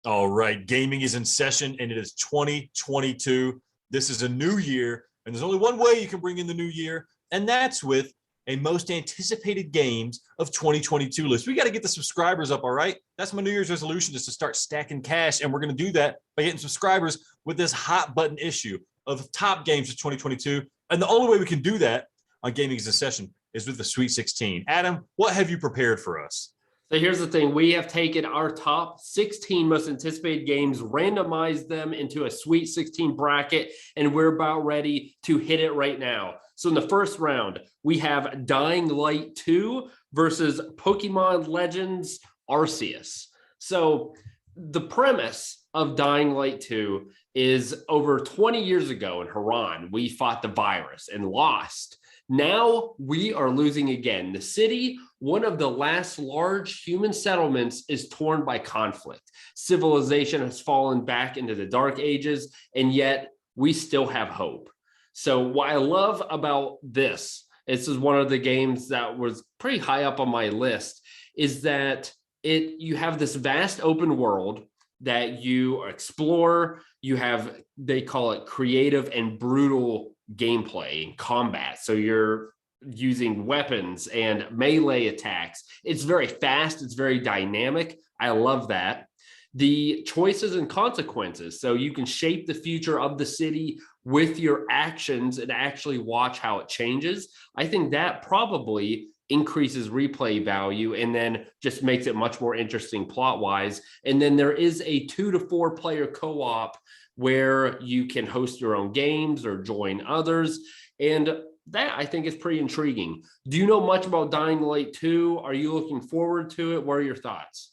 All right, gaming is in session and it is 2022. This is a new year, and there's only one way you can bring in the new year, and that's with a most anticipated games of 2022 list. We got to get the subscribers up, all right? That's my New Year's resolution, is to start stacking cash, and we're going to do that by getting subscribers with this hot button issue of top games of 2022. And the only way we can do that on Gaming is in Session is with the Sweet 16. Adam, what have you prepared for us? So here's the thing. We have taken our top 16 most anticipated games, randomized them into a Sweet 16 bracket, and we're about ready to hit it right now. So in the first round, we have Dying Light 2 versus Pokemon Legends Arceus. So the premise of Dying Light 2 is over 20 years ago in Haran, we fought the virus and lost. Now we are losing again. The city, one of the last large human settlements, is torn by conflict. Civilization has fallen back into the dark ages, and yet we still have hope. So what I love about this is one of the games that was pretty high up on my list, is that you have this vast open world that you explore. You have, they call it creative and brutal gameplay and combat. So you're using weapons and melee attacks. It's very fast. It's very dynamic. I love that. The choices and consequences. So you can shape the future of the city with your actions and actually watch how it changes. I think that probably increases replay value and then just makes it much more interesting plot wise. And then there is a 2 to 4 player co-op where you can host your own games or join others. And that, I think, is pretty intriguing. Do you know much about Dying Light 2? Are you looking forward to it? What are your thoughts?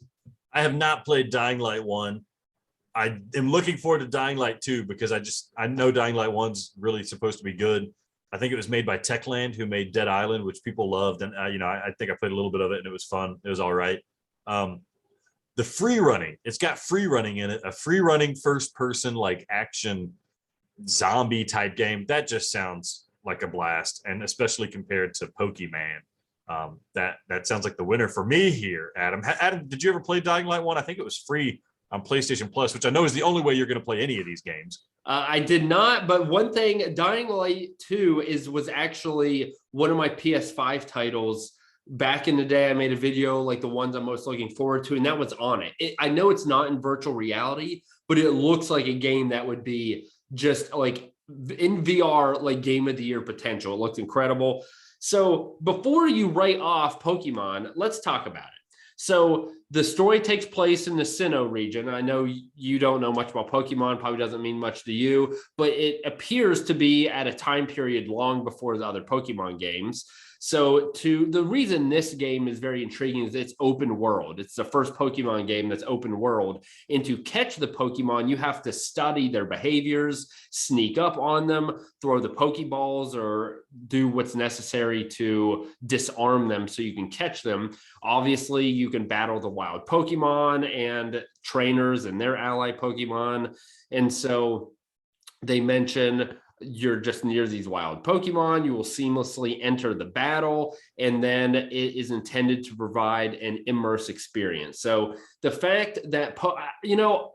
I have not played Dying Light 1. I am looking forward to Dying Light 2 because I know Dying Light 1's really supposed to be good. I think it was made by Techland, who made Dead Island, which people loved. And, I think I played a little bit of it and it was fun. It was all right. The free running, it's got free running in it, a free running first person like action zombie type game. That just sounds like a blast. And especially compared to Pokemon, that sounds like the winner for me here, Adam. Adam, did you ever play Dying Light 1? I think it was free on PlayStation Plus, which I know is the only way you're going to play any of these games. I did not, but one thing, Dying Light 2 was actually one of my PS5 titles. Back in the day, I made a video like the ones I'm most looking forward to, and that was on it. I know it's not in virtual reality, but it looks like a game that would be just like in VR, like game of the year potential. It looks incredible. So before you write off Pokemon, let's talk about it. So the story takes place in the Sinnoh region. I know you don't know much about Pokemon, probably doesn't mean much to you, but it appears to be at a time period long before the other Pokemon games. So the reason this game is very intriguing is it's open world. It's the first Pokemon game that's open world. And to catch the Pokemon, you have to study their behaviors, sneak up on them, throw the Pokeballs, or do what's necessary to disarm them so you can catch them. Obviously, you can battle the wild Pokemon and trainers and their ally Pokemon. And so they mention you're just near these wild Pokemon, you will seamlessly enter the battle, and then it is intended to provide an immersive experience. So the fact that,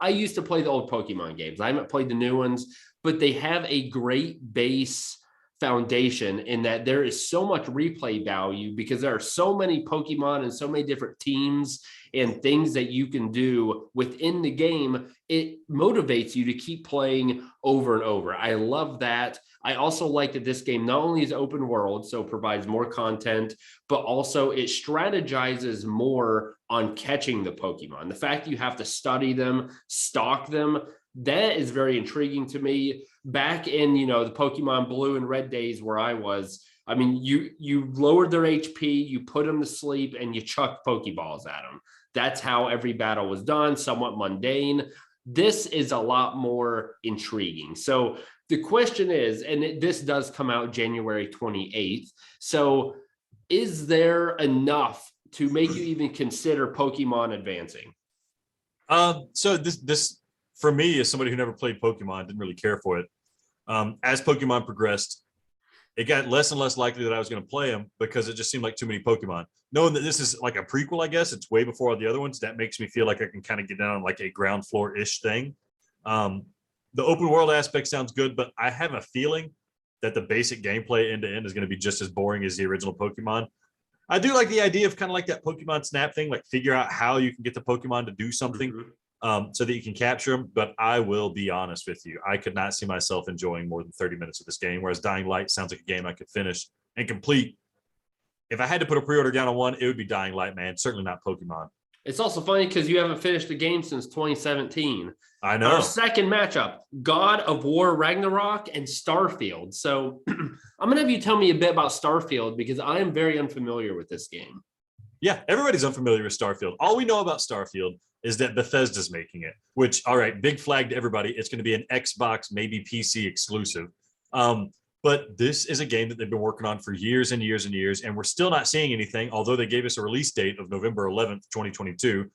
I used to play the old Pokemon games. I haven't played the new ones, but they have a great base foundation in that there is so much replay value because there are so many Pokemon and so many different teams and things that you can do within the game. It motivates you to keep playing over and over. I love that. I also like that this game not only is open world, so provides more content, but also it strategizes more on catching the Pokemon. The fact that you have to study them, stalk them, that is very intriguing to me. Back in, the Pokemon Blue and Red days where I was, I mean, you lowered their HP, you put them to sleep, and you chucked Pokeballs at them. That's how every battle was done, somewhat mundane. This is a lot more intriguing. So the question is, and this does come out January 28th. So is there enough to make you even consider Pokemon advancing? So this for me, as somebody who never played Pokemon, didn't really care for it. As Pokemon progressed, it got less and less likely that I was going to play them because it just seemed like too many Pokemon. Knowing that this is like a prequel, I guess it's way before all the other ones. That makes me feel like I can kind of get down on like a ground floor ish thing. The open world aspect sounds good, but I have a feeling that the basic gameplay end to end is going to be just as boring as the original Pokemon. I do like the idea of kind of like that Pokemon Snap thing, like figure out how you can get the Pokemon to do something so that you can capture them. But I will be honest with you, I could not see myself enjoying more than 30 minutes of this game, whereas Dying Light sounds like a game I could finish and complete. If I had to put a pre-order down on one, it would be Dying Light, man. Certainly not Pokemon. It's also funny because you haven't finished a game since 2017. I know. Our second matchup, God of War Ragnarok and Starfield. So I'm going to have you tell me a bit about Starfield because I am very unfamiliar with this game. Yeah, everybody's unfamiliar with Starfield. All we know about Starfield is that Bethesda's making it, which, all right, big flag to everybody. It's going to be an Xbox, maybe PC exclusive. But this is a game that they've been working on for years and years and years, and we're still not seeing anything, although they gave us a release date of November 11th, 2022.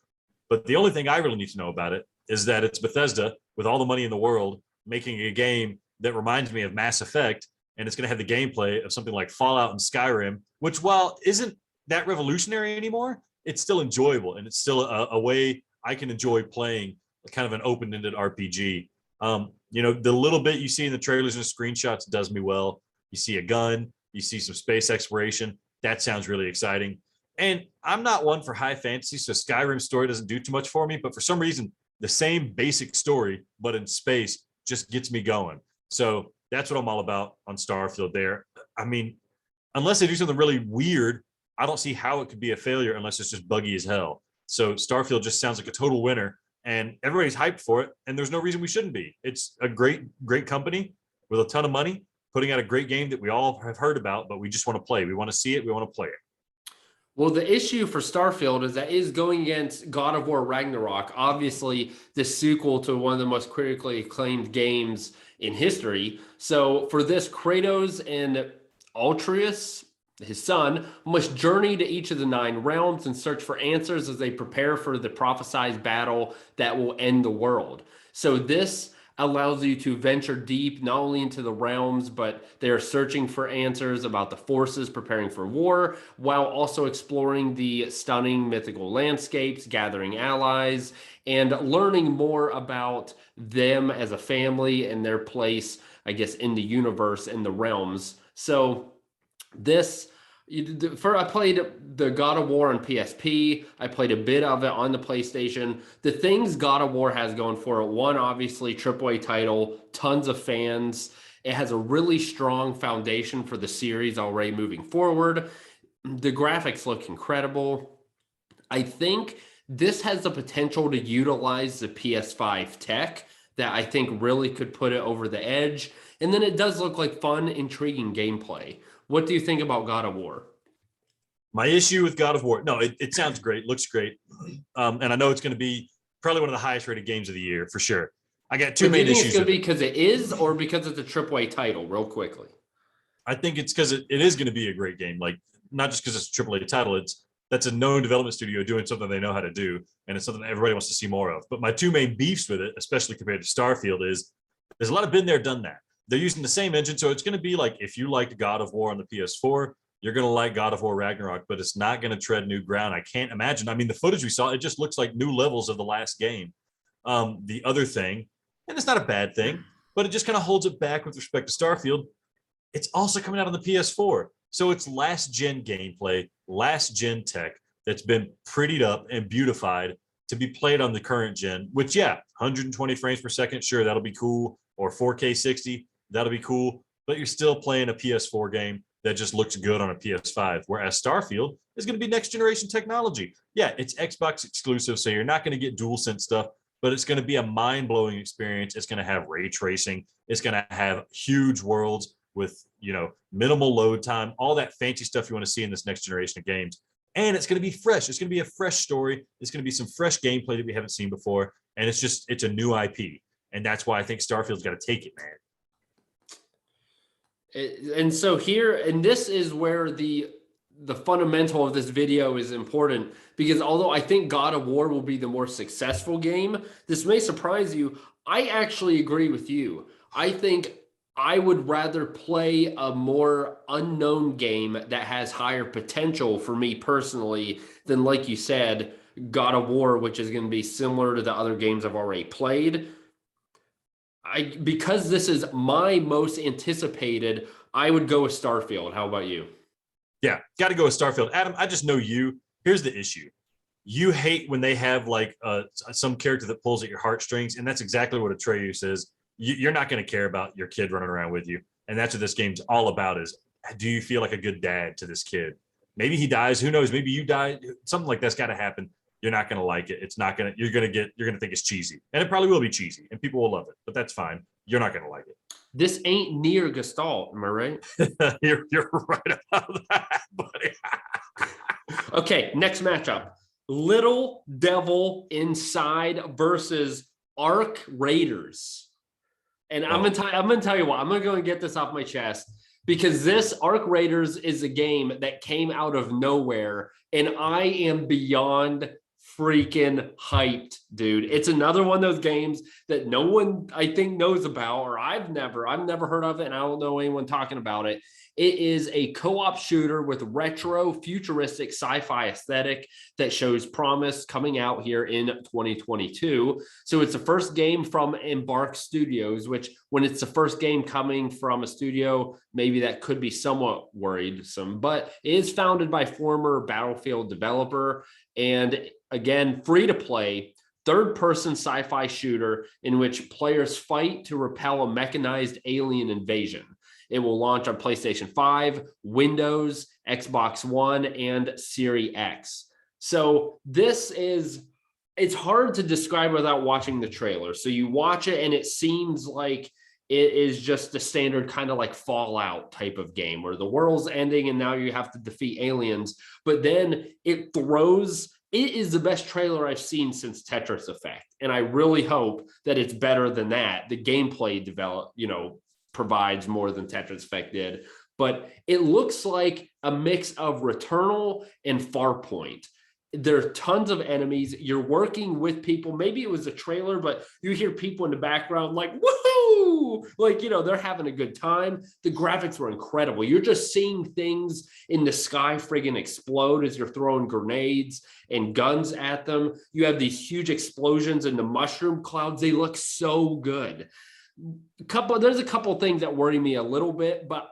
But the only thing I really need to know about it is that it's Bethesda, with all the money in the world, making a game that reminds me of Mass Effect, and it's going to have the gameplay of something like Fallout and Skyrim, which, while isn't that revolutionary anymore, it's still enjoyable, and it's still a way I can enjoy playing kind of an open-ended RPG. The little bit you see in the trailers and screenshots does me well. You see a gun, you see some space exploration. That sounds really exciting. And I'm not one for high fantasy, so Skyrim's story doesn't do too much for me, but for some reason, the same basic story, but in space, just gets me going. So that's what I'm all about on Starfield there. I mean, unless they do something really weird, I don't see how it could be a failure unless it's just buggy as hell. So Starfield just sounds like a total winner. And everybody's hyped for it, and there's no reason we shouldn't be. It's a great company with a ton of money, putting out a great game that we all have heard about, but we just want to play. We want to see it. We want to play it. Well, the issue for Starfield is that is going against God of War Ragnarok, obviously the sequel to one of the most critically acclaimed games in history. So for this, Kratos and Atreus, his son, must journey to each of the 9 realms and search for answers as they prepare for the prophesied battle that will end the world. So this allows you to venture deep, not only into the realms, but they are searching for answers about the forces preparing for war, while also exploring the stunning mythical landscapes, gathering allies, and learning more about them as a family and their place, I guess, in the universe and the realms. So I played the God of War on PSP. I played a bit of it on the PlayStation. The things God of War has going for it, one, obviously, AAA title, tons of fans. It has a really strong foundation for the series already moving forward. The graphics look incredible. I think this has the potential to utilize the PS5 tech that I think really could put it over the edge. And then it does look like fun, intriguing gameplay. What do you think about God of War? My issue with God of War, no, it sounds great, looks great. And I know it's going to be probably one of the highest rated games of the year for sure. I got two main issues. Do you think it's going to be because it is or because it's a AAA title, real quickly? I think it's because it is going to be a great game. Like, not just because it's a AAA title, that's a known development studio doing something they know how to do, and it's something everybody wants to see more of. But my two main beefs with it, especially compared to Starfield, is there's a lot of been there, done that. They're using the same engine, so it's going to be like if you liked God of War on the PS4, you're going to like God of War Ragnarok, but it's not going to tread new ground. I can't imagine. I mean, the footage we saw, it just looks like new levels of the last game. The other thing, and it's not a bad thing, but it just kind of holds it back with respect to Starfield. It's also coming out on the PS4. So it's last gen gameplay, last gen tech that's been prettied up and beautified to be played on the current gen, which, yeah, 120 frames per second, sure, that'll be cool. Or 4K 60, that'll be cool. But you're still playing a PS4 game that just looks good on a PS5, whereas Starfield is going to be next generation technology. Yeah, it's Xbox exclusive, so you're not going to get DualSense stuff, but it's going to be a mind-blowing experience. It's going to have ray tracing. It's going to have huge worlds with, minimal load time, all that fancy stuff you want to see in this next generation of games. And it's going to be fresh. It's going to be a fresh story. It's going to be some fresh gameplay that we haven't seen before. And it's a new IP. And that's why I think Starfield's got to take it, man. And so here, and this is where the fundamental of this video is important, because although I think God of War will be the more successful game, this may surprise you. I actually agree with you. I think I would rather play a more unknown game that has higher potential for me personally than, like you said, God of War, which is going to be similar to the other games I've already played. Because this is my most anticipated, I would go with Starfield. How about you? Yeah, got to go with Starfield. Adam, I just know you. Here's the issue. You hate when they have like some character that pulls at your heartstrings, and that's exactly what Atreus is. You're not going to care about your kid running around with you, and that's what this game's all about. Is do you feel like a good dad to this kid? Maybe he dies. Who knows? Maybe you die. Something like that's got to happen. You're not going to like it. It's not going to. You're going to think it's cheesy, and it probably will be cheesy, and people will love it. But that's fine. You're not going to like it. This ain't near Gestalt, am I right? You're right about that, buddy. Okay, next matchup. Little Devil Inside versus Arc Raiders. And I'm gonna tell you what, I'm gonna go and get this off my chest, because this Arc Raiders is a game that came out of nowhere, and I am beyond freaking hyped, dude. It's another one of those games that no one I think knows about, or I've never heard of it, and I don't know anyone talking about it. It is a co-op shooter with retro futuristic sci-fi aesthetic that shows promise, coming out here in 2022. So it's the first game from Embark Studios, which when it's the first game coming from a studio, maybe that could be somewhat worrisome, but it is founded by former Battlefield developer, and again, free to play, third-person sci-fi shooter in which players fight to repel a mechanized alien invasion. It will launch on PlayStation 5, Windows, Xbox One, and Series X. So it's hard to describe without watching the trailer. So you watch it and it seems like it is just a standard kind of like Fallout type of game where the world's ending and now you have to defeat aliens. But then it is the best trailer I've seen since Tetris Effect. And I really hope that it's better than that. The gameplay provides more than Tetris Effect did, but it looks like a mix of Returnal and Farpoint. There are tons of enemies. You're working with people. Maybe it was a trailer, but you hear people in the background like, woohoo! Like, they're having a good time. The graphics were incredible. You're just seeing things in the sky friggin' explode as you're throwing grenades and guns at them. You have these huge explosions in the mushroom clouds. They look so good. There's a couple things that worry me a little bit, but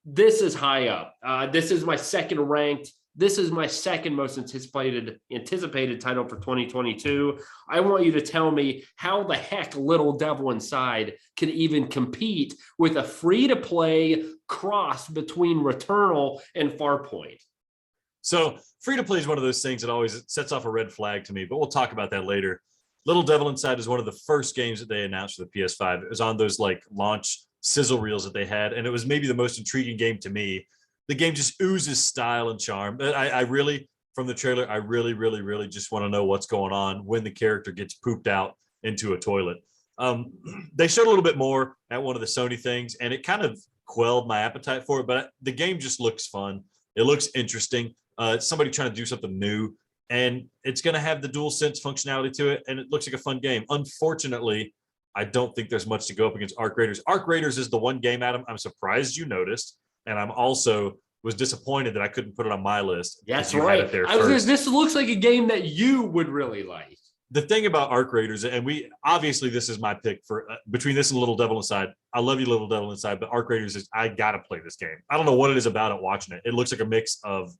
this is high up. This is my second ranked. This is my second most anticipated title for 2022. I want you to tell me how the heck Little Devil Inside can even compete with a free-to-play cross between Returnal and Farpoint. So free-to-play is one of those things that always sets off a red flag to me, but we'll talk about that later. Little Devil Inside is one of the first games that they announced for the PS5. It was on those like launch sizzle reels that they had, and it was maybe the most intriguing game to me. The game just oozes style and charm. I really, from the trailer, I really, really, really just want to know what's going on when the character gets pooped out into a toilet. They showed a little bit more at one of the Sony things, and it kind of quelled my appetite for it, but the game just looks fun. It looks interesting. It's somebody trying to do something new, and it's going to have the DualSense functionality to it, and it looks like a fun game. Unfortunately, I don't think there's much to go up against Arc Raiders. Arc Raiders is the one game, Adam, I'm surprised you noticed, and I'm also was disappointed that I couldn't put it on my list. That's right. This looks like a game that you would really like. The thing about Arc Raiders, and obviously this is my pick for between this and Little Devil Inside. I love you, Little Devil Inside, but Arc Raiders is I gotta play this game. I don't know what it is about it watching it. It looks like a mix of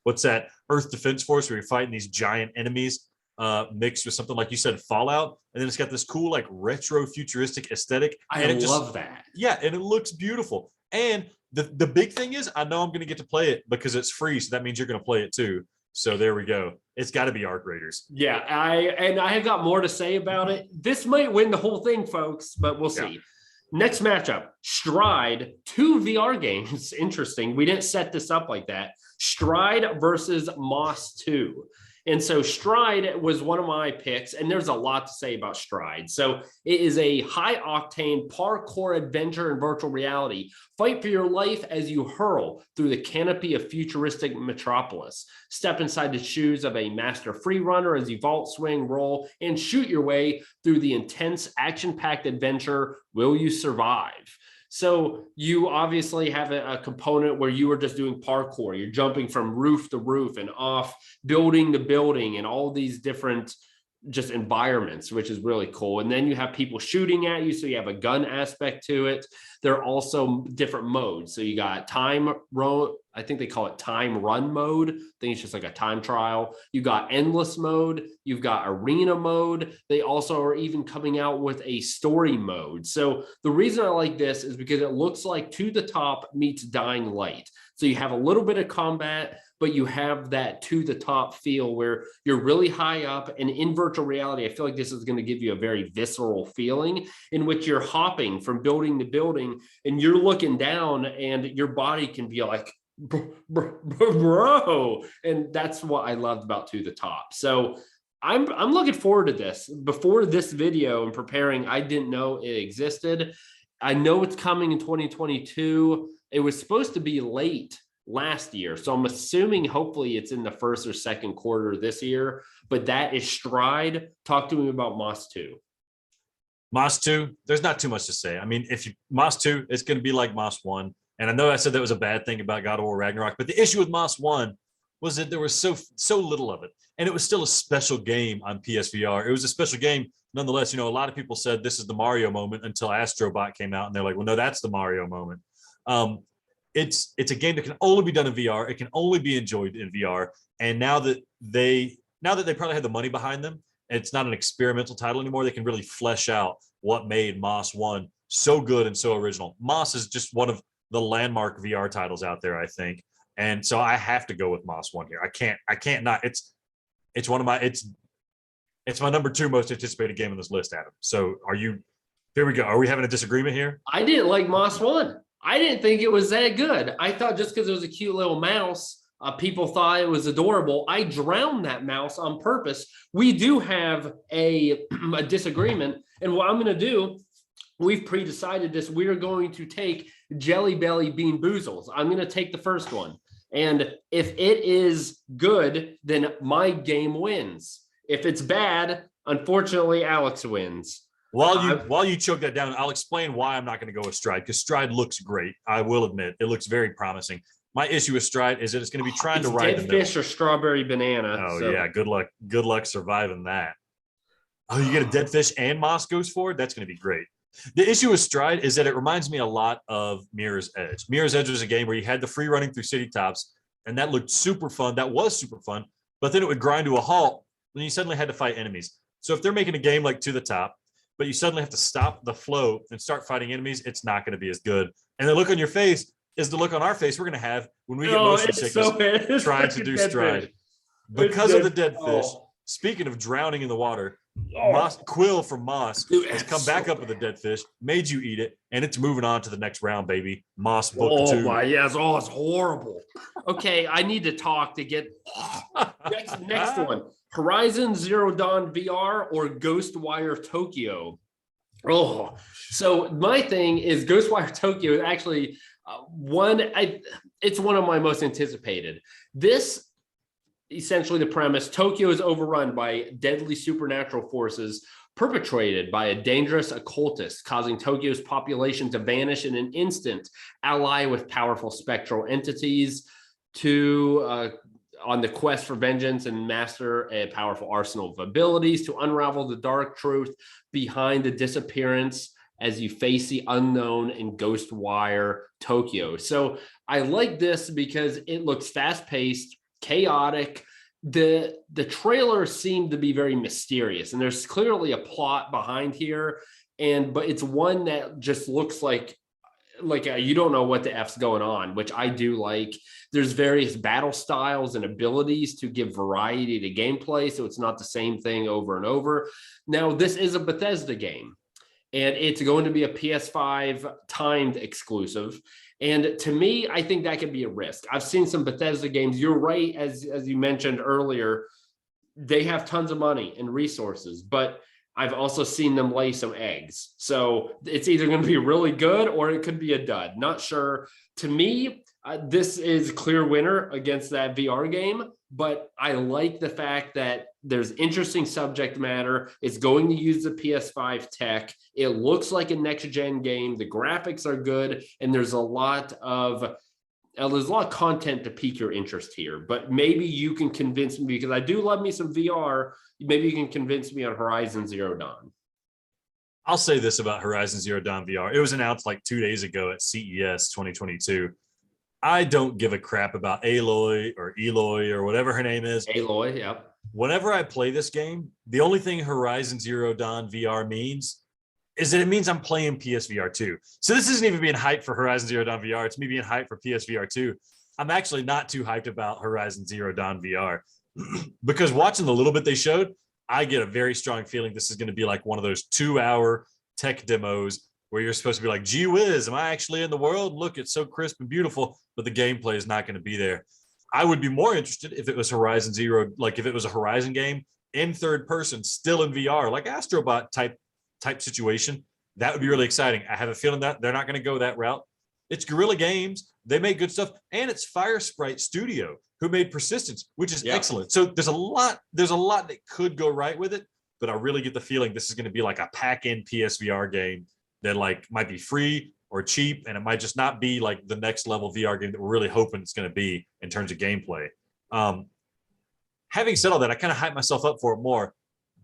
what's that Earth Defense Force where you're fighting these giant enemies mixed with something like you said Fallout, and then it's got this cool like retro futuristic aesthetic. I love that. Yeah, and it looks beautiful. And the big thing is I know I'm going to get to play it because it's free, so that means you're going to play it too. So there we go. It's got to be Arc Raiders. Yeah, I have got more to say about it. This might win the whole thing, folks, but we'll see. Yeah. Next matchup, Stride, 2 VR games. Interesting. We didn't set this up like that. Stride versus Moss 2. And so Stride was one of my picks, and there's a lot to say about Stride. So it is a high octane parkour adventure in virtual reality. Fight for your life as you hurl through the canopy of futuristic metropolis. Step inside the shoes of a master free runner as you vault, swing, roll, and shoot your way through the intense action-packed adventure. Will you survive? So you obviously have a component where you are just doing parkour. You're jumping from roof to roof and off building to building and all these different just environments, which is really cool. And then you have people shooting at you, so you have a gun aspect to it. There are also different modes. So you got time run, I think they call it time run mode. I think it's just like a time trial. You got endless mode. You've got arena mode. They also are even coming out with a story mode. So the reason I like this is because it looks like To the Top meets Dying Light. So you have a little bit of combat, but you have that to the top feel where you're really high up. And in virtual reality, I feel like this is going to give you a very visceral feeling in which you're hopping from building to building and you're looking down and your body can be like, bro. And that's what I loved about To the Top. So I'm looking forward to this. Before this video and preparing, I didn't know it existed. I know it's coming in 2022. It was supposed to be late last year. So I'm assuming hopefully it's in the first or second quarter this year, but that is Stride. Talk to me about Moss 2. Moss 2, there's not too much to say. I mean, if you Moss 2, it's going to be like Moss 1. And I know I said that was a bad thing about God of War Ragnarok, but the issue with Moss 1 was that there was so little of it. And it was still a special game on PSVR. It was a special game nonetheless. You know, a lot of people said this is the Mario moment until Astrobot came out, and they're like, well, no, that's the Mario moment. It's a game that can only be done in VR. It can only be enjoyed in VR. And now that they probably have the money behind them, it's not an experimental title anymore. They can really flesh out what made Moss 1 so good and so original. Moss is just one of the landmark VR titles out there, I think. And so I have to go with Moss 1 here. I can't not. It's my number 2 most anticipated game on this list, Adam. So here we go. Are we having a disagreement here? I didn't like Moss 1. I didn't think it was that good. I thought just because it was a cute little mouse, people thought it was adorable. I drowned that mouse on purpose. We do have a disagreement. And what I'm going to do, we've pre-decided this. We are going to take Jelly Belly Bean Boozles. I'm going to take the first one. And if it is good, then my game wins. If it's bad, unfortunately, Alex wins. While you choke that down, I'll explain why I'm not going to go with Stride, because Stride looks great. I will admit it looks very promising. My issue with Stride is that it's going to be trying to ride the middle. Dead fish or strawberry banana. Oh so. Yeah, good luck surviving that. Oh, you get a dead fish and Moss goes forward? That's going to be great. The issue with Stride is that it reminds me a lot of Mirror's Edge. Mirror's Edge was a game where you had the free running through city tops, and that looked super fun. That was super fun, but then it would grind to a halt when you suddenly had to fight enemies. So if they're making a game like To the Top, but you suddenly have to stop the flow and start fighting enemies, it's not going to be as good. And the look on your face is the look on our face we're going to have when we get motion sickness trying to do Stride. Because of the dead fish, speaking of drowning in the water, Quill from Moss has come back up with a dead fish, made you eat it, and it's moving on to the next round, baby. Moss book 2. Yes. Oh, it's horrible. Okay, I need to talk to get next one. Horizon Zero Dawn VR or Ghostwire Tokyo. Oh, so my thing is Ghostwire Tokyo is actually it's one of my most anticipated. This essentially the premise: Tokyo is overrun by deadly supernatural forces perpetrated by a dangerous occultist, causing Tokyo's population to vanish in an instant. Ally with powerful spectral entities to on the quest for vengeance and master a powerful arsenal of abilities to unravel the dark truth behind the disappearance as you face the unknown in Ghostwire Tokyo. So I like this because it looks fast-paced, chaotic. The trailer seemed to be very mysterious, and there's clearly a plot behind here, but it's one that just looks like you don't know what the F's going on, which I do like. There's various battle styles and abilities to give variety to gameplay, so it's not the same thing over and over. Now, this is a Bethesda game, and it's going to be a PS5 timed exclusive. And to me, I think that could be a risk. I've seen some Bethesda games. You're right, as you mentioned earlier, they have tons of money and resources, but I've also seen them lay some eggs. So it's either going to be really good or it could be a dud. Not sure. To me, this is clear winner against that VR game, but I like the fact that there's interesting subject matter. It's going to use the PS5 tech. It looks like a next-gen game. The graphics are good, and there's a lot of content to pique your interest here, but maybe you can convince me, because I do love me some VR. Maybe you can convince me on Horizon Zero Dawn. I'll say this about Horizon Zero Dawn VR. It was announced like 2 days ago at CES 2022. I don't give a crap about Aloy or whatever her name is. Aloy, yep. Whenever I play this game, the only thing Horizon Zero Dawn VR means is that it means I'm playing PSVR 2. So this isn't even being hyped for Horizon Zero Dawn VR. It's me being hyped for PSVR 2. I'm actually not too hyped about Horizon Zero Dawn VR because watching the little bit they showed, I get a very strong feeling this is going to be like one of those 2-hour tech demos where you're supposed to be like, gee whiz, am I actually in the world? Look, it's so crisp and beautiful, but the gameplay is not going to be there. I would be more interested if it was Horizon Zero, like if it was a Horizon game in third person, still in VR, like Astrobot type situation. That would be really exciting. I have a feeling that they're not going to go that route. It's Guerrilla Games. They make good stuff. And it's Fire Sprite Studio, who made Persistence, which is excellent. So there's a lot that could go right with it, but I really get the feeling this is going to be like a pack-in PSVR game that like might be free or cheap, and it might just not be like the next level VR game that we're really hoping it's going to be in terms of gameplay. Having said all that, I kind of hype myself up for it more.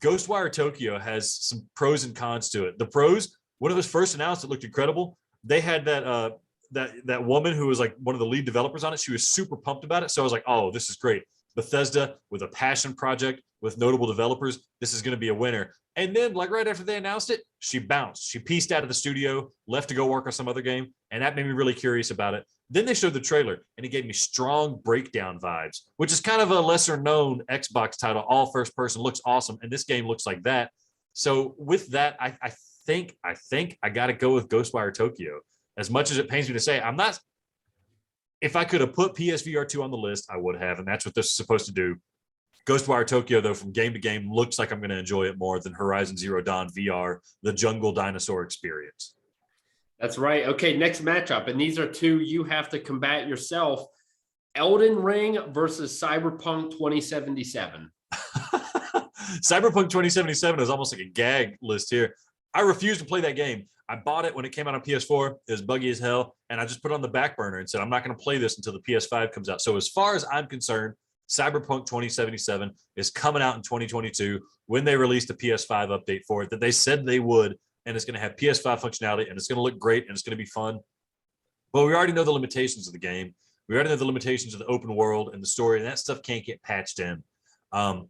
Ghostwire Tokyo has some pros and cons to it. The pros, when it was first announced, it looked incredible. They had that woman who was like one of the lead developers on it. She was super pumped about it. So I was like, oh, this is great. Bethesda with a passion project with notable developers. This is going to be a winner. And then like right after they announced it, she bounced. She pieced out of the studio, left to go work on some other game. And that made me really curious about it. Then they showed the trailer and it gave me strong Breakdown vibes, which is kind of a lesser known Xbox title. All first person, looks awesome. And this game looks like that. So with that, I think I got to go with Ghostwire Tokyo. As much as it pains me to say, I'm not. If I could have put PSVR 2 on the list, I would have. And that's what this is supposed to do. Ghostwire Tokyo, though, from game to game, looks like I'm going to enjoy it more than Horizon Zero Dawn VR, the jungle dinosaur experience. That's right. Okay, next matchup. And these are two you have to combat yourself. Elden Ring versus Cyberpunk 2077. Cyberpunk 2077 is almost like a gag list here. I refuse to play that game. I bought it when it came out on PS4. It was buggy as hell. And I just put it on the back burner and said, I'm not going to play this until the PS5 comes out. So as far as I'm concerned, Cyberpunk 2077 is coming out in 2022 when they released the PS5 update for it that they said they would. And it's going to have PS5 functionality and it's going to look great and it's going to be fun. But we already know the limitations of the game. We already know the limitations of the open world and the story, and that stuff can't get patched in. And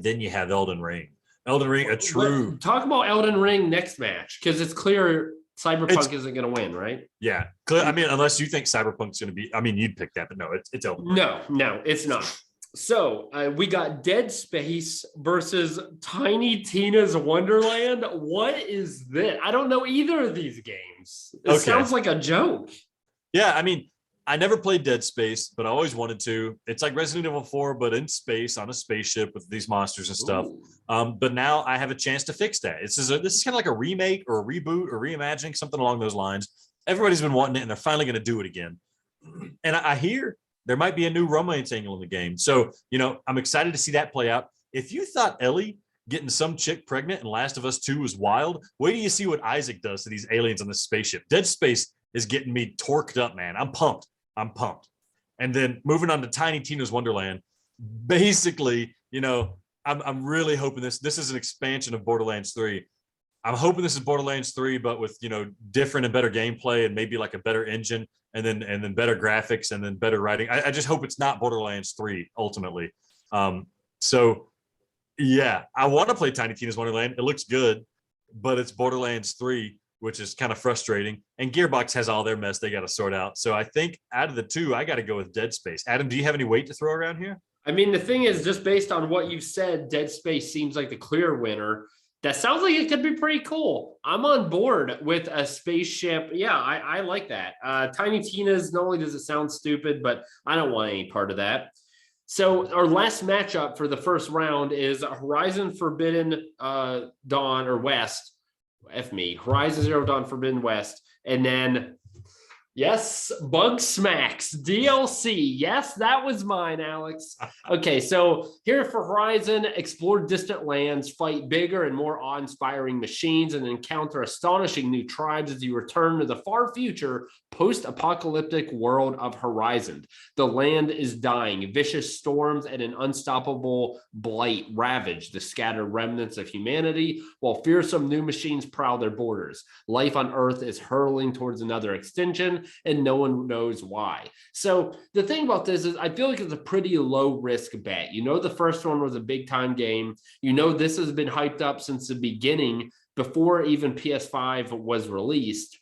then you have Elden Ring. Elden Ring, a true... Talk about Elden Ring next match, because it's clear Cyberpunk isn't going to win, right? Yeah. I mean, unless you think Cyberpunk's going to be... I mean, you'd pick that, but no, it's Elden Ring. No, it's not. So we got Dead Space versus Tiny Tina's Wonderland. What is this? I don't know either of these games. It sounds like a joke. Yeah, I mean, I never played Dead Space, but I always wanted to. It's like Resident Evil 4, but in space on a spaceship with these monsters and stuff. But now I have a chance to fix that. This is kind of like a remake or a reboot or reimagining, something along those lines. Everybody's been wanting it, and they're finally going to do it again. And I hear there might be a new romance angle in the game. So, I'm excited to see that play out. If you thought Ellie getting some chick pregnant in Last of Us 2 was wild, wait till you see what Isaac does to these aliens on this spaceship. Dead Space is getting me torqued up, man. I'm pumped. And then moving on to Tiny Tina's Wonderland, basically, I'm really hoping this is an expansion of Borderlands 3. I'm hoping this is Borderlands 3, but with, different and better gameplay and maybe like a better engine and then better graphics and then better writing. I just hope it's not Borderlands 3 ultimately. So yeah, I want to play Tiny Tina's Wonderland. It looks good, but it's Borderlands 3, which is kind of frustrating. And Gearbox has all their mess they got to sort out. So I think out of the two, I got to go with Dead Space. Adam, do you have any weight to throw around here? I mean, the thing is, just based on what you said, Dead Space seems like the clear winner. That sounds like it could be pretty cool. I'm on board with a spaceship. Yeah, I like that. Tiny Tina's, not only does it sound stupid, but I don't want any part of that. So our last matchup for the first round is Horizon Forbidden Dawn or West. Horizon Zero Dawn Forbidden West. And then, yes, Bug Smacks DLC. Yes, that was mine, Alex. Okay, so here for Horizon, explore distant lands, fight bigger and more awe-inspiring machines, and encounter astonishing new tribes as you return to the far future post-apocalyptic world of Horizon. The land is dying. Vicious storms and an unstoppable blight ravage the scattered remnants of humanity, while fearsome new machines prowl their borders. Life on Earth is hurtling towards another extinction, and no one knows why. So the thing about this is I feel like it's a pretty low risk bet. You know, the first one was a big time game. You know, this has been hyped up since the beginning, before even PS5 was released.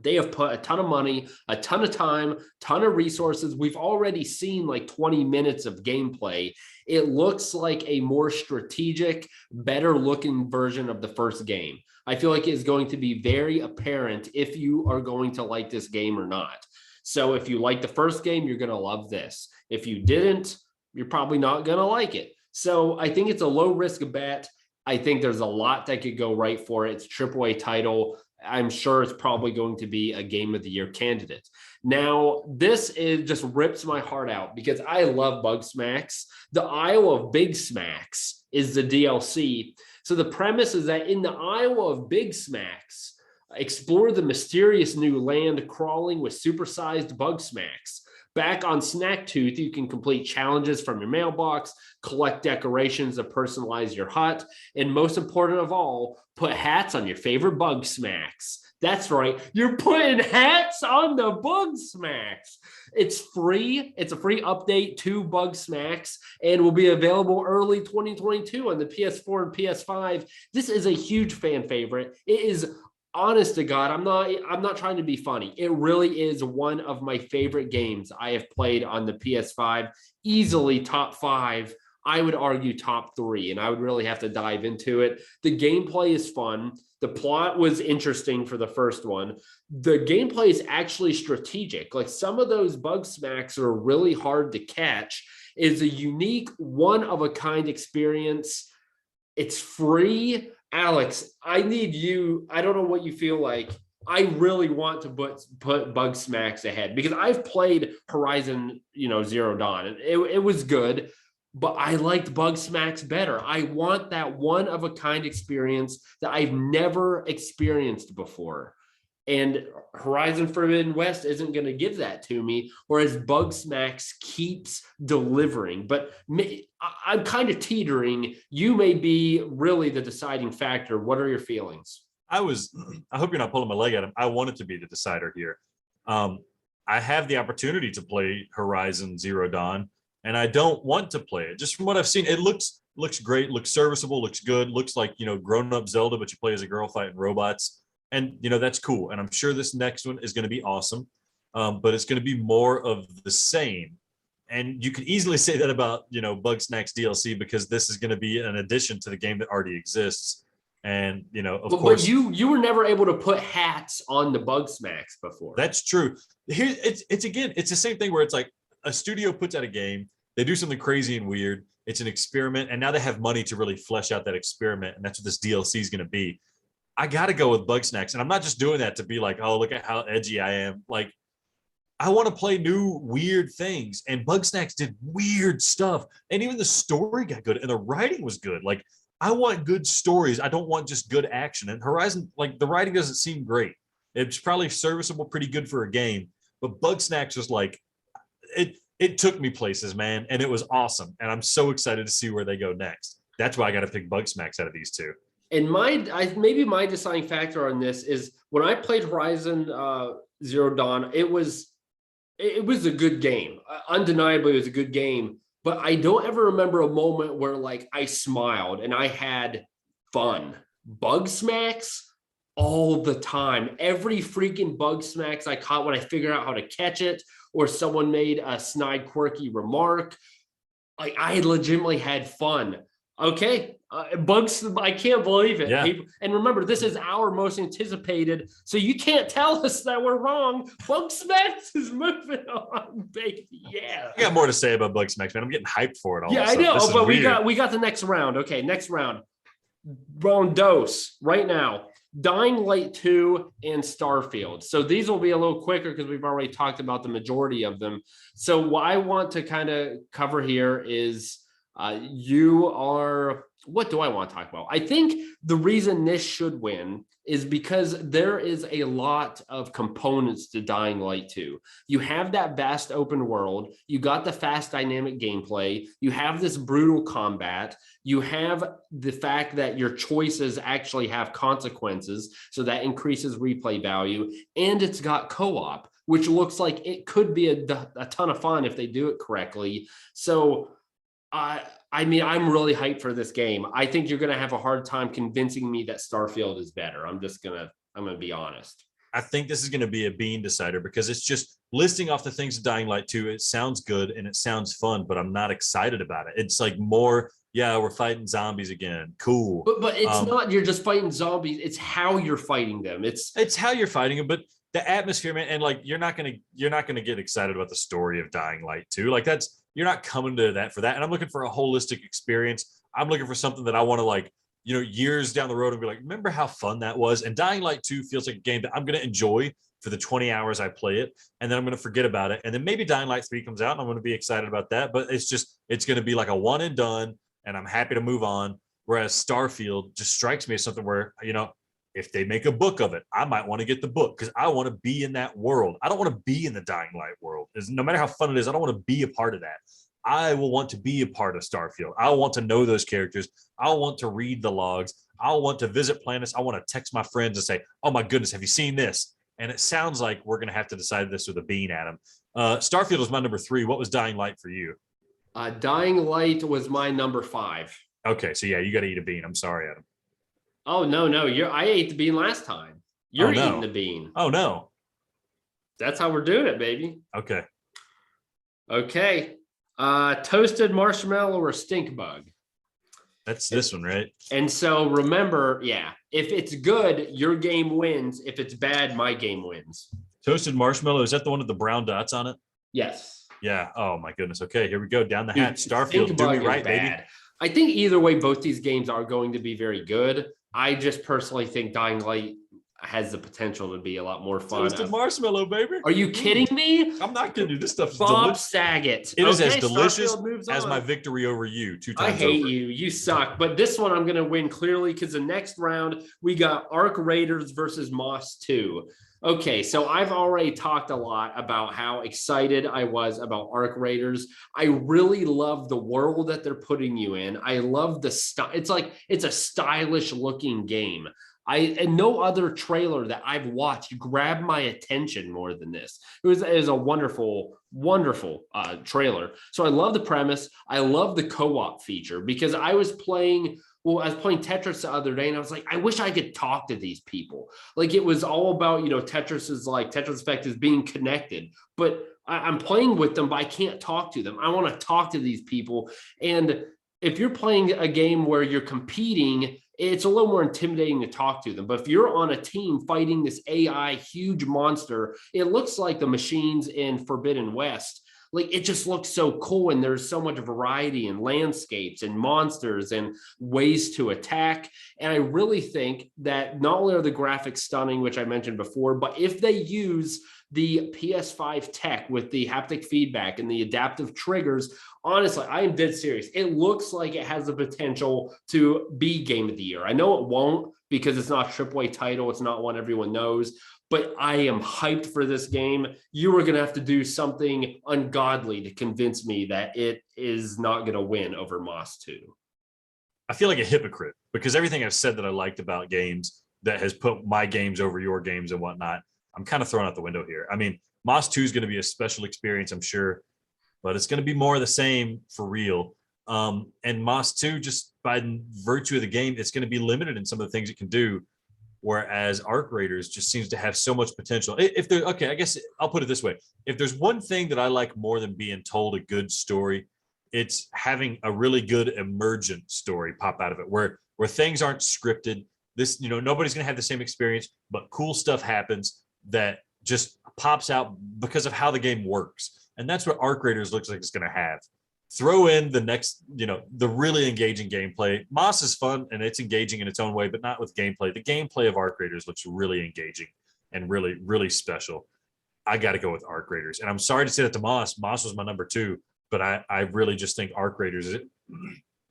They have put a ton of money, a ton of time, ton of resources. We've already seen like 20 minutes of gameplay. It looks like a more strategic, better looking version of the first game. I feel like it's going to be very apparent if you are going to like this game or not. So if you like the first game, you're going to love this. If you didn't, you're probably not going to like it. So I think it's a low risk bet. I think there's a lot that could go right for it. It's a AAA title. I'm sure it's probably going to be a Game of the Year candidate. Now, this just rips my heart out because I love Bug Smacks. The Isle of Big Smacks is the DLC. So the premise is that in the Isle of Big Smacks, explore the mysterious new land crawling with supersized Bug Smacks. Back on Snacktooth, you can complete challenges from your mailbox, collect decorations to personalize your hut, and most important of all, put hats on your favorite Bug Smacks. That's right, you're putting hats on the Bug Smacks. It's free. It's a free update to Bug Smacks and will be available early 2022 on the PS4 and PS5. This is a huge fan favorite. It is, honest to God, I'm not trying to be funny. It really is one of my favorite games I have played on the PS5. Easily top 5. I would argue top 3, and I would really have to dive into it. The gameplay is fun. The plot was interesting for the first one. The gameplay is actually strategic. Like some of those Bug Smacks are really hard to catch. It's a unique, one-of-a-kind experience. It's free. Alex, I need you. I don't know what you feel like. I really want to put Bug Smacks ahead because I've played Horizon, Zero Dawn, and it was good, but I liked Bug Smacks better. I want that one of a kind experience that I've never experienced before. And Horizon Forbidden West isn't going to give that to me, whereas Bug Smacks keeps delivering. But I'm kind of teetering. You may be really the deciding factor. What are your feelings? I hope you're not pulling my leg at him. I wanted to be the decider here. I have the opportunity to play Horizon Zero Dawn, and I don't want to play it. Just from what I've seen, it looks great, looks serviceable, looks good, looks like, grown-up Zelda, but you play as a girl fighting robots. And, that's cool. And I'm sure this next one is going to be awesome, but it's going to be more of the same. And you could easily say that about, Bug Snacks DLC, because this is going to be an addition to the game that already exists. And, of course. But you were never able to put hats on the Bug Smacks before. That's true. Here, it's the same thing where it's like a studio puts out a game. They do something crazy and weird. It's an experiment. And now they have money to really flesh out that experiment. And that's what this DLC is going to be. I got to go with Bug Snacks. And I'm not just doing that to be like, oh, look at how edgy I am. Like, I want to play new weird things. And Bug Snacks did weird stuff. And even the story got good. And the writing was good. Like, I want good stories. I don't want just good action. And Horizon, like, the writing doesn't seem great. It's probably serviceable, pretty good for a game. But Bug Snacks was like, it took me places, man. And it was awesome. And I'm so excited to see where they go next. That's why I got to pick Bug Smacks out of these two. And maybe my deciding factor on this is when I played Horizon Zero Dawn, it was a good game. Undeniably, it was a good game. But I don't ever remember a moment where like I smiled and I had fun. Bug Smacks all the time. Every freaking Bug Smacks I caught when I figured out how to catch it, or someone made a snide, quirky remark, I legitimately had fun. Okay, Bugs, I can't believe it. Yeah. And remember, this is our most anticipated, so you can't tell us that we're wrong. Bugsnax is moving on, baby. Yeah. I got more to say about Bugsnax, man. I'm getting hyped for it all. Yeah, I know, but we got the next round. Okay, next round. Round dose right now. Dying Light 2 and Starfield. So these will be a little quicker because we've already talked about the majority of them. So what I want to kind of cover here is what do I want to talk about? I think the reason this should win is because there is a lot of components to Dying Light 2. You have that vast open world. You got the fast dynamic gameplay. You have this brutal combat. You have the fact that your choices actually have consequences. So that increases replay value. And it's got co-op, which looks like it could be a ton of fun if they do it correctly. So I mean, I'm really hyped for this game. I think you're going to have a hard time convincing me that Starfield is better. I'm going to be honest. I think this is going to be a bean decider because it's just listing off the things of Dying Light 2. It sounds good and it sounds fun, but I'm not excited about it. It's like more, yeah, we're fighting zombies again. Cool. But it's not, you're just fighting zombies. It's how you're fighting them. It's how you're fighting them, but the atmosphere, man, and like you're not gonna get excited about the story of Dying Light 2. Like you're not coming to that for that. And I'm looking for a holistic experience. I'm looking for something that I want to like, years down the road and be like, remember how fun that was? And Dying Light 2 feels like a game that I'm going to enjoy for the 20 hours I play it. And then I'm going to forget about it. And then maybe Dying Light 3 comes out and I'm going to be excited about that. But it's going to be like a one and done. And I'm happy to move on. Whereas Starfield just strikes me as something where, if they make a book of it, I might want to get the book because I want to be in that world. I don't want to be in the Dying Light world. No matter how fun it is, I don't want to be a part of that. I will want to be a part of Starfield. I want to know those characters. I want to read the logs. I want to visit planets. I want to text my friends and say, oh my goodness, have you seen this? And it sounds like we're going to have to decide this with a bean, Adam. Starfield was my number 3. What was Dying Light for you? Dying Light was my number 5. Okay, so yeah, you got to eat a bean. I'm sorry, Adam. Oh, no. I ate the bean last time. You're eating the bean. Oh, no. That's how we're doing it, baby. Okay. Toasted marshmallow or stink bug? That's this one, right? And so remember, if it's good, your game wins. If it's bad, my game wins. Toasted marshmallow, is that the one with the brown dots on it? Yes. Yeah. Oh, my goodness. Okay, here we go. Down the hatch. Starfield, do me right, baby. I think either way, both these games are going to be very good. I just personally think Dying Light has the potential to be a lot more fun. Toasted marshmallow, baby. Are you kidding me? I'm not kidding you. This stuff's Bob delicious. Saget. It is as delicious as my victory over you 2 times. I hate over. you. You suck. But this one I'm going to win clearly because the next round we got Arc Raiders versus Moss 2. Okay, so I've already talked a lot about how excited I was about Arc Raiders. I really love the world that they're putting you in. I love the style. It's a stylish looking game. And no other trailer that I've watched grabbed my attention more than this. It was a wonderful, wonderful trailer. So I love the premise. I love the co-op feature because I was playing Tetris the other day and I was like, I wish I could talk to these people. Like it was all about, Tetris Effect is being connected, but I'm playing with them, but I can't talk to them. I want to talk to these people. And if you're playing a game where you're competing, it's a little more intimidating to talk to them. But if you're on a team fighting this AI huge monster, it looks like the machines in Forbidden West. Like it just looks so cool. And there's so much variety and landscapes and monsters and ways to attack. And I really think that not only are the graphics stunning, which I mentioned before, but if they use the PS5 tech with the haptic feedback and the adaptive triggers, honestly, I am dead serious. It looks like it has the potential to be Game of the Year. I know it won't because it's not a AAA title. It's not one everyone knows, but I am hyped for this game. You are going to have to do something ungodly to convince me that it is not going to win over Moss 2. I feel like a hypocrite because everything I've said that I liked about games that has put my games over your games and whatnot, I'm kind of throwing out the window here. I mean, Moss 2 is going to be a special experience, I'm sure, but it's going to be more of the same for real. And Moss 2, just by virtue of the game, it's going to be limited in some of the things it can do. Whereas Arc Raiders just seems to have so much potential. I guess I'll put it this way. If there's one thing that I like more than being told a good story, it's having a really good emergent story pop out of it, where things aren't scripted. This, nobody's gonna have the same experience, but cool stuff happens that just pops out because of how the game works. And that's what Arc Raiders looks like it's gonna have. Throw in the next, the really engaging gameplay. Moss is fun and it's engaging in its own way, but not with gameplay. The gameplay of Arc Raiders looks really engaging and really, really special. I got to go with Arc Raiders. And I'm sorry to say that to Moss. Moss was my number 2, but I really just think Arc Raiders,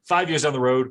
5 years down the road,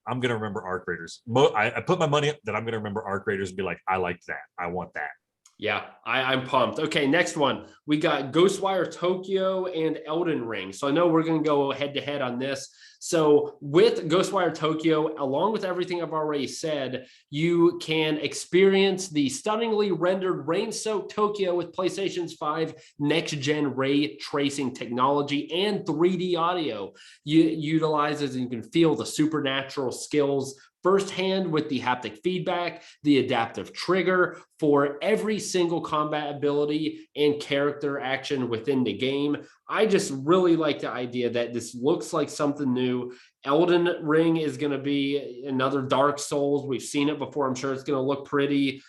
I'm going to remember Arc Raiders. I put my money up that I'm going to remember Arc Raiders and be like, I liked that. I want that. Yeah, I'm pumped. Okay, next one. We got Ghostwire Tokyo and Elden Ring. So I know we're going to go head to head on this. So with Ghostwire Tokyo, along with everything I've already said, you can experience the stunningly rendered rain-soaked Tokyo with PlayStation 5 next-gen ray tracing technology and 3D audio. Utilizes and you can feel the supernatural skills firsthand with the haptic feedback, the adaptive trigger for every single combat ability and character action within the game. I just really like the idea that this looks like something new. Elden Ring is going to be another Dark Souls. We've seen it before. I'm sure it's going to look pretty.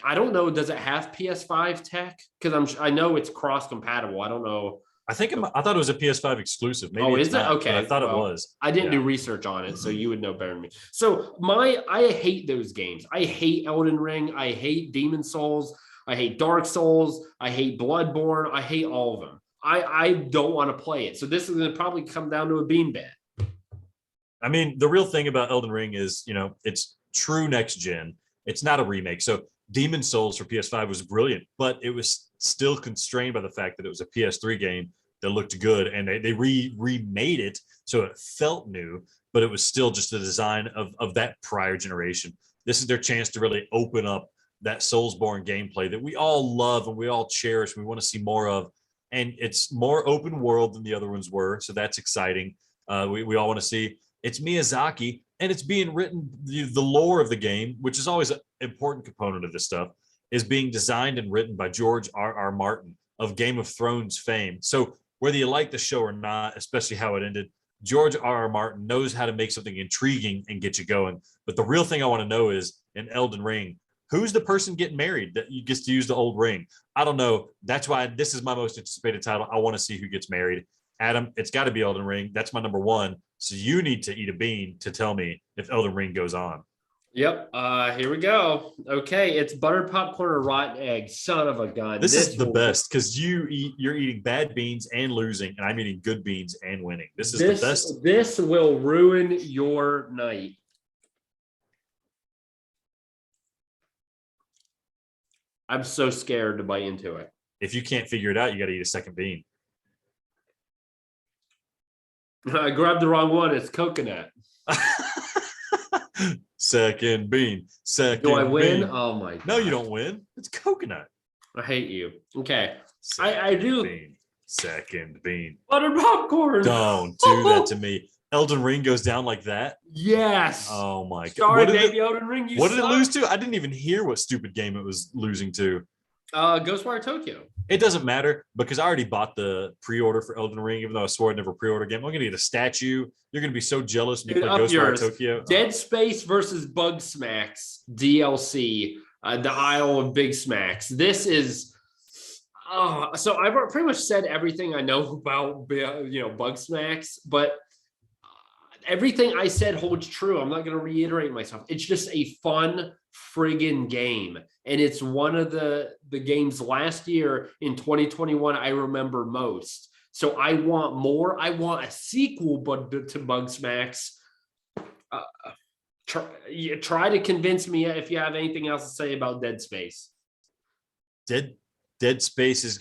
I don't know. Does it have PS5 tech? Because I know it's cross compatible. I don't know. I thought it was a PS5 exclusive. Maybe is it? Okay. I thought it was. I didn't do research on it, so you would know better than me. So I hate those games. I hate Elden Ring. I hate Demon Souls. I hate Dark Souls. I hate Bloodborne. I hate all of them. I don't want to play it. So this is going to probably come down to a beanbag. I mean, the real thing about Elden Ring is, it's true next gen. It's not a remake. So Demon Souls for PS5 was brilliant, but it was still constrained by the fact that it was a PS3 game that looked good, and they remade it so it felt new, but it was still just the design of that prior generation. This is their chance to really open up that Soulsborne gameplay that we all love and we all cherish. We want to see more of, and it's more open world than the other ones were, so that's exciting. We all want to see. It's Miyazaki, and it's being written. The lore of the game, which is always an important component of this stuff, is being designed and written by George R.R. Martin of Game of Thrones fame. So whether you like the show or not, especially how it ended, George R.R. Martin knows how to make something intriguing and get you going. But the real thing I want to know is, in Elden Ring, who's the person getting married that gets to use the old ring? I don't know. That's why this is my most anticipated title. I want to see who gets married. Adam, it's got to be Elden Ring. That's my number 1. So you need to eat a bean to tell me if Elden Ring goes on. Yep. Here we go. Okay, it's buttered popcorn or rotten egg. Son of a gun. This is the best because you're eating bad beans and losing, and I'm eating good beans and winning. This is the best. This will ruin your night. I'm so scared to bite into it. If you can't figure it out, you got to eat a second bean. I grabbed the wrong one. It's coconut. Second bean. Second. Do I win? Bean. Oh my God. No, you don't win. It's coconut. I hate you. Okay. Second I do. Bean. Second bean. Buttered popcorn. Don't do that to me. Elden Ring goes down like that? Yes. Oh my God. Sorry, baby, Elden Ring. What did it lose to? I didn't even hear what stupid game it was losing to. Ghostwire Tokyo. It doesn't matter because I already bought the pre-order for Elden Ring, even though I swore I'd never pre-order a game. I'm going to get a statue. You're going to be so jealous when you play Ghostwire Tokyo. Dead Space versus Bug Smacks DLC, the Isle of Big Smacks. This is... so I've pretty much said everything I know about, Bug Smacks, but everything I said holds true. I'm not going to reiterate myself. It's just a fun friggin' game. And it's one of the games last year in 2021 I remember most. So I want more. I want a sequel to Bug Smacks. Try to convince me if you have anything else to say about Dead Space. Dead Space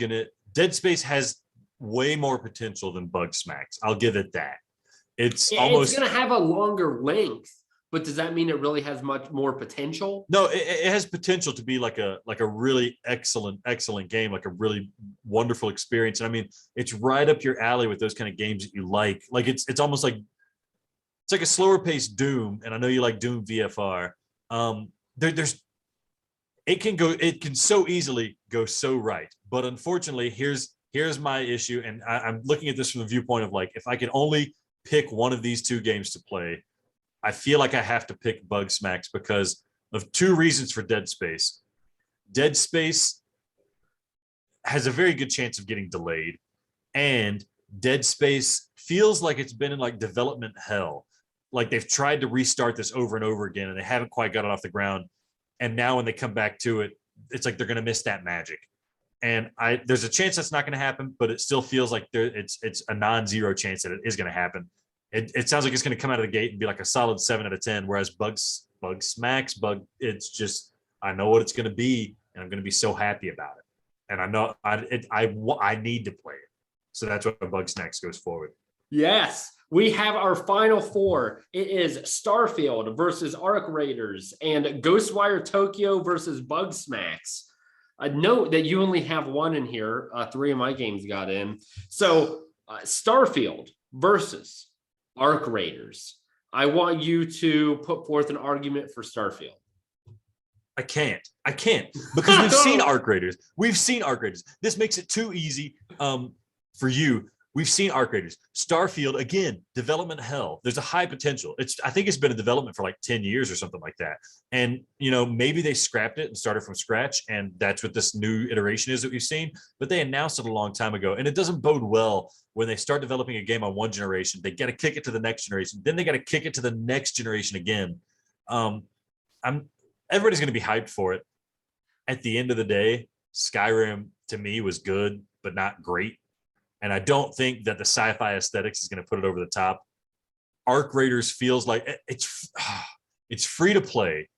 Space has way more potential than Bug Smacks. I'll give it that. It's going to have a longer length, but does that mean it really has much more potential? No, it has potential to be like a really excellent game, like a really wonderful experience. And I mean, it's right up your alley with those kind of games that you like. Like it's almost like it's like a slower paced Doom, and I know you like Doom VFR. It can so easily go so right, but unfortunately, here's here's my issue, and I'm looking at this from the viewpoint of like, if I could only pick one of these two games to play, I feel like I have to pick Bugsnax because of two reasons for Dead Space. Dead Space has a very good chance of getting delayed, and Dead Space feels like it's been in like development hell. Like they've tried to restart this over and over again, and they haven't quite got it off the ground. And now when they come back to it, it's like they're going to miss that magic. And there's a chance that's not going to happen, but it still feels like it's a non-zero chance that it is going to happen. It sounds like it's going to come out of the gate and be like a solid 7 out of 10. Whereas Bugsnax, it's just, I know what it's going to be, and I'm going to be so happy about it. And I know I need to play it. So that's why Bugsnax goes forward. Yes, we have our final four. It is Starfield versus Arc Raiders and Ghostwire Tokyo versus Bugsnax. Note that you only have one in here. 3 of my games got in. So Starfield versus Arc Raiders. I want you to put forth an argument for Starfield. I can't because we've seen Arc Raiders. This makes it too easy for you. We've seen Arc Raiders. Starfield, again, development hell. There's a high potential. I think it's been in development for like 10 years or something like that. And, maybe they scrapped it and started from scratch, and that's what this new iteration is that we've seen. But they announced it a long time ago, and it doesn't bode well when they start developing a game on one generation. They got to kick it to the next generation. Then they got to kick it to the next generation again. Everybody's going to be hyped for it. At the end of the day, Skyrim, to me, was good, but not great. And I don't think that the sci-fi aesthetics is going to put it over the top. Arc Raiders feels like it's free to play,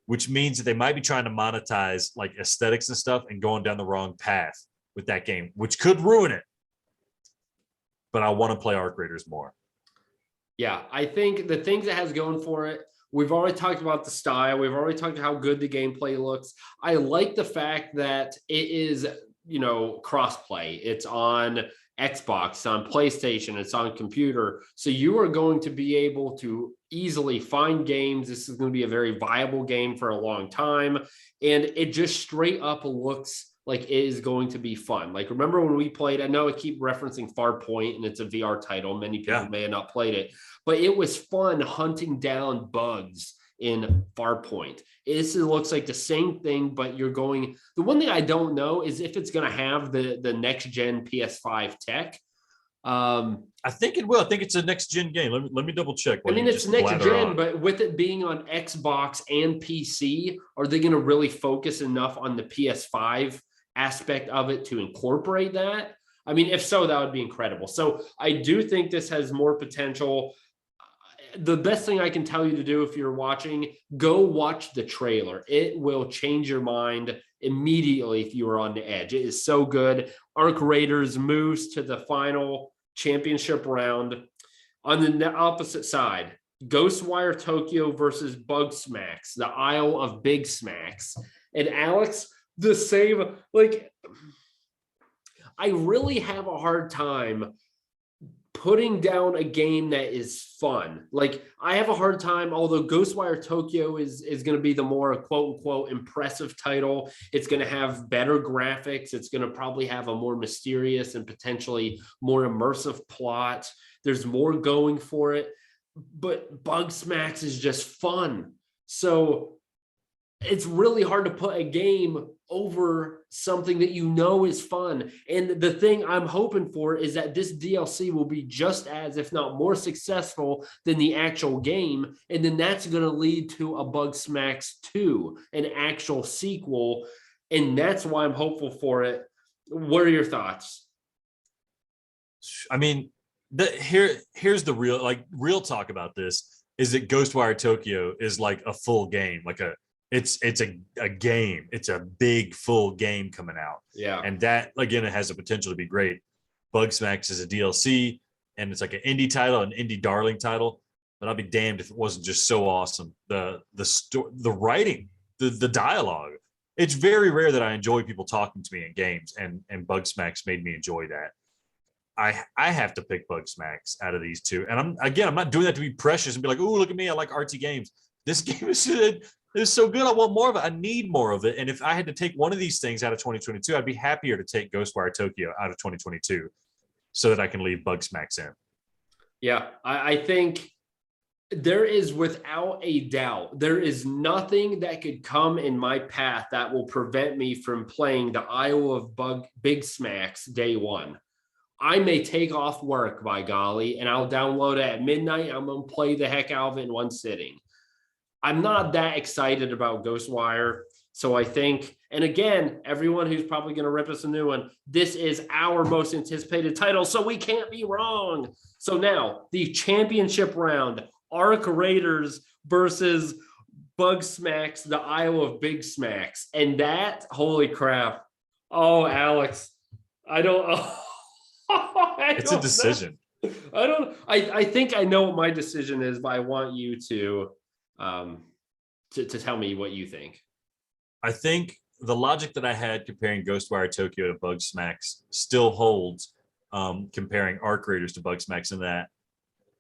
which means that they might be trying to monetize like aesthetics and stuff and going down the wrong path with that game, which could ruin it. But I want to play Arc Raiders more. Yeah, I think the things it has going for it, we've already talked about the style. We've already talked about how good the gameplay looks. I like the fact that it is, cross-play. It's on Xbox, it's on PlayStation, it's on computer. So you are going to be able to easily find games. This is going to be a very viable game for a long time. And it just straight up looks like it is going to be fun. Like, remember when we played, I know I keep referencing Farpoint and it's a VR title. Many people may have not played it, but it was fun hunting down bugs in Farpoint. This looks like the same thing, but you're going, the one thing I don't know is if it's going to have the next gen PS5 tech. I think it will. I think it's a next gen game. Let me double check. I mean, it's next gen, but with it being on Xbox and PC, are they going to really focus enough on the PS5 aspect of it to incorporate that? I mean, if so, that would be incredible. So I do think this has more potential. The best thing I can tell you to do if you're watching, go watch the trailer. It will change your mind immediately if you are on the edge. It is so good. Arc Raiders moves to the final championship round. On the opposite side, Ghostwire Tokyo versus Bugsnax, the Isle of Big Smacks. And Alex, the same, like, I really have a hard time putting down a game that is fun. Like, I have a hard time, although Ghostwire Tokyo is going to be the more quote unquote impressive title. It's going to have better graphics. It's going to probably have a more mysterious and potentially more immersive plot. There's more going for it, but Bugsnax is just fun. So it's really hard to put a game over something that is fun. And the thing I'm hoping for is that this DLC will be just as, if not more successful than the actual game. And then that's going to lead to a Bugsnax 2, an actual sequel. And that's why I'm hopeful for it. What are your thoughts? I mean, here's the real talk about this is that Ghostwire Tokyo is like a full game, like it's a game. It's a big full game coming out. Yeah. And that, again, it has the potential to be great. Bugsnax is a DLC, and it's like an indie title, an indie darling title. But I'll be damned if it wasn't just so awesome. The writing, the dialogue. It's very rare that I enjoy people talking to me in games, and Bugsnax made me enjoy that. I have to pick Bugsnax out of these two. And I'm not doing that to be precious and be like, oh, look at me, I like artsy games. This game is It was so good. I want more of it. I need more of it. And if I had to take one of these things out of 2022, I'd be happier to take Ghostwire Tokyo out of 2022 so that I can leave Bugsmax in. Yeah, I think there is, without a doubt, there is nothing that could come in my path that will prevent me from playing the Isle of Big Smacks day one. I may take off work, by golly, and I'll download it at midnight. I'm going to play the heck out of it in one sitting. I'm not that excited about Ghostwire. So I think, and again, everyone who's probably going to rip us a new one, this is our most anticipated title, so we can't be wrong. So now, the championship round, Arc Raiders versus Bugsmax, the Isle of Big Smacks. And that, holy crap. Oh, Alex, I don't... It's a decision. I think I know what my decision is, but I want you to tell me what you think. I think the logic that I had comparing Ghostwire Tokyo to Bugsmax still holds, comparing Arc Raiders to Bugsmax, in that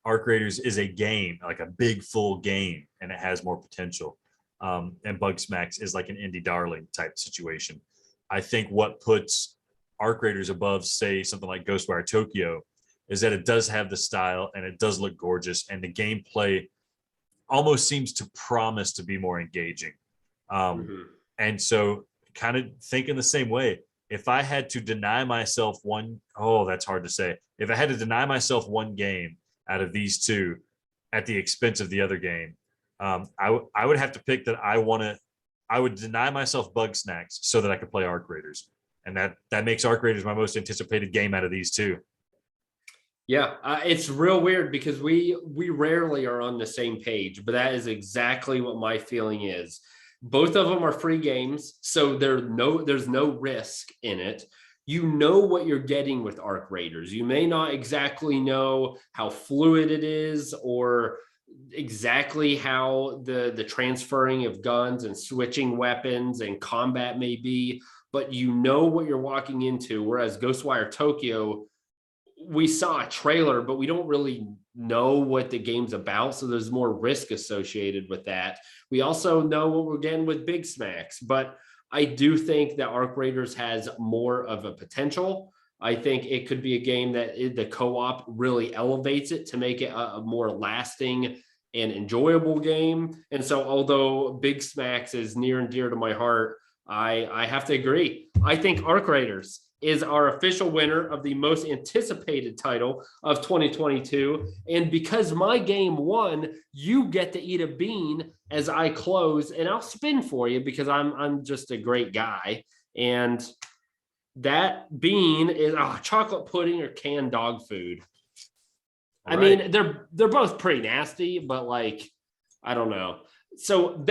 Arc Raiders is a game, like a big full game, and it has more potential. And Bugsmax is like an indie darling type situation. I think what puts Arc Raiders above, say, something like Ghostwire Tokyo is that it does have the style and it does look gorgeous, and the gameplay almost seems to promise to be more engaging. And so kind of thinking the same way, if I had to deny myself one, that's hard to say. If I had to deny myself one game out of these two at the expense of the other game, I would have to pick that I would deny myself Bugsnax so that I could play Arc Raiders. And that makes Arc Raiders my most anticipated game out of these two. Yeah, it's real weird because we rarely are on the same page, but that is exactly what my feeling is. Both of them are free games, so there's no risk in it. You know what you're getting with Arc Raiders. You may not exactly know how fluid it is or exactly how the transferring of guns and switching weapons and combat may be, but you know what you're walking into. Whereas Ghostwire Tokyo, we saw a trailer, but we don't really know what the game's about. So there's more risk associated with that. We also know what we're getting with Big Smacks, but I do think that Arc Raiders has more of a potential. I think it could be a game that the co-op really elevates it to make it a more lasting and enjoyable game. And so although Big Smacks is near and dear to my heart, I have to agree. I think Arc Raiders is our official winner of the most anticipated title of 2022. And because my game won, you get to eat a bean as I close, and I'll spin for you because I'm just a great guy. And that bean is chocolate pudding or canned dog food. I mean, they're both pretty nasty, but like, I don't know. So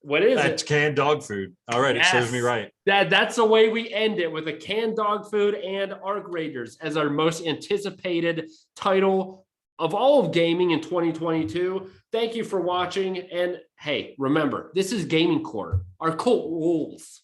what is That's canned dog food. All right, yes. It serves me right. That's the way we end it, with a canned dog food and Arc Raiders as our most anticipated title of all of gaming in 2022. Thank you for watching. And hey, remember, this is Gaming Court. Our cult rules.